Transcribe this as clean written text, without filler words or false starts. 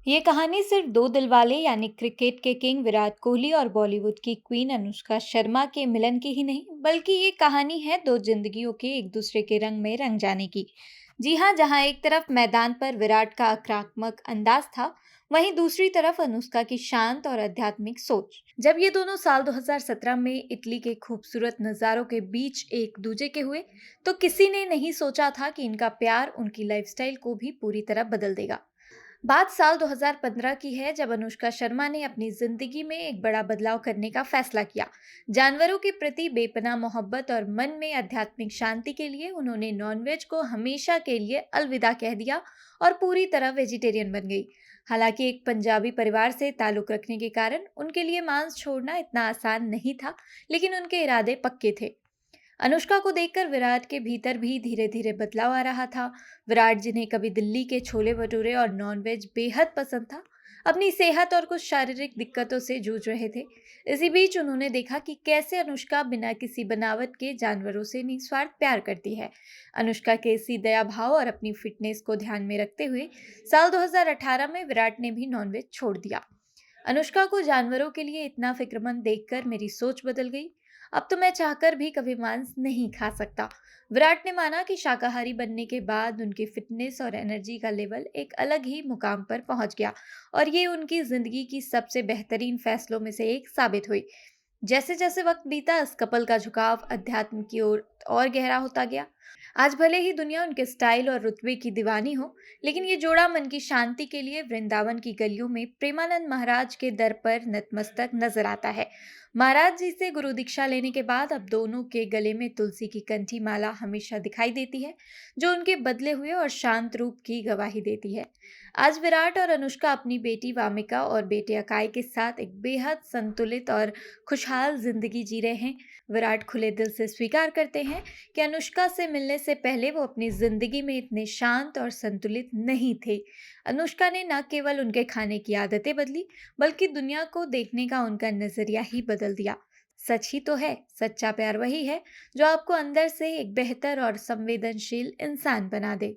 ये कहानी सिर्फ दो दिलवाले यानी क्रिकेट के किंग विराट कोहली और बॉलीवुड की क्वीन अनुष्का शर्मा के मिलन की ही नहीं, बल्कि ये कहानी है दो जिंदगियों के एक दूसरे के रंग में रंग जाने की। जी हाँ, जहाँ एक तरफ मैदान पर विराट का आक्रामक अंदाज था, वहीं दूसरी तरफ अनुष्का की शांत और आध्यात्मिक सोच। जब ये दोनों साल 2017 में इटली के खूबसूरत नज़ारों के बीच एक दूजे के हुए, तो किसी ने नहीं सोचा था कि इनका प्यार उनकी लाइफस्टाइल को भी पूरी तरह बदल देगा। बात साल 2015 की है, जब अनुष्का शर्मा ने अपनी जिंदगी में एक बड़ा बदलाव करने का फैसला किया। जानवरों के प्रति बेपनाह मोहब्बत और मन में आध्यात्मिक शांति के लिए उन्होंने नॉनवेज को हमेशा के लिए अलविदा कह दिया और पूरी तरह वेजिटेरियन बन गई। हालांकि एक पंजाबी परिवार से ताल्लुक रखने के कारण उनके लिए मांस छोड़ना इतना आसान नहीं था, लेकिन उनके इरादे पक्के थे। अनुष्का को देखकर विराट के भीतर भी धीरे धीरे बदलाव आ रहा था। विराट, जिन्हें कभी दिल्ली के छोले भटूरे और नॉनवेज बेहद पसंद था, अपनी सेहत और कुछ शारीरिक दिक्कतों से जूझ रहे थे। इसी बीच उन्होंने देखा कि कैसे अनुष्का बिना किसी बनावट के जानवरों से निस्वार्थ प्यार करती है। अनुष्का के इसी दया भाव और अपनी फिटनेस को ध्यान में रखते हुए साल 2018 में विराट ने भी नॉनवेज छोड़ दिया। अनुष्का को जानवरों के लिए इतना फिक्रमंद देखकर मेरी सोच बदल गई। अब तो मैं चाहकर भी कभी मांस नहीं खा सकता। विराट ने माना कि शाकाहारी बनने के बाद उनकी फिटनेस और एनर्जी का लेवल एक अलग ही मुकाम पर पहुंच गया, और ये उनकी जिंदगी की सबसे बेहतरीन फैसलों में से एक साबित हुई। जैसे जैसे वक्त बीता, इस कपल का झुकाव अध्यात्म की ओर और गहरा होता गया। आज भले ही दुनिया उनके स्टाइल और रुतबे की दीवानी हो, लेकिन ये जोड़ा मन की शांति के लिए वृंदावन की गलियों में प्रेमानंद महाराज के दर पर नतमस्तक नजर आता है। महाराज जी से गुरु दीक्षा लेने के बाद अब दोनों के गले में तुलसी की कंठी माला हमेशा दिखाई देती है, जो उनके बदले हुए और शांत रूप की गवाही देती है। आज विराट और अनुष्का अपनी बेटी वामिका और बेटे अकाई के साथ एक बेहद संतुलित और खुशहाल जिंदगी जी रहे हैं। विराट खुले दिल से स्वीकार करते हैं कि अनुष्का से मिलने से पहले वो अपनी जिंदगी में इतने शांत और संतुलित नहीं थे। अनुष्का ने न केवल उनके खाने की आदतें बदली, बल्कि दुनिया को देखने का उनका नजरिया ही बदल दिया। सच ही तो है, सच्चा प्यार वही है जो आपको अंदर से एक बेहतर और संवेदनशील इंसान बना दे।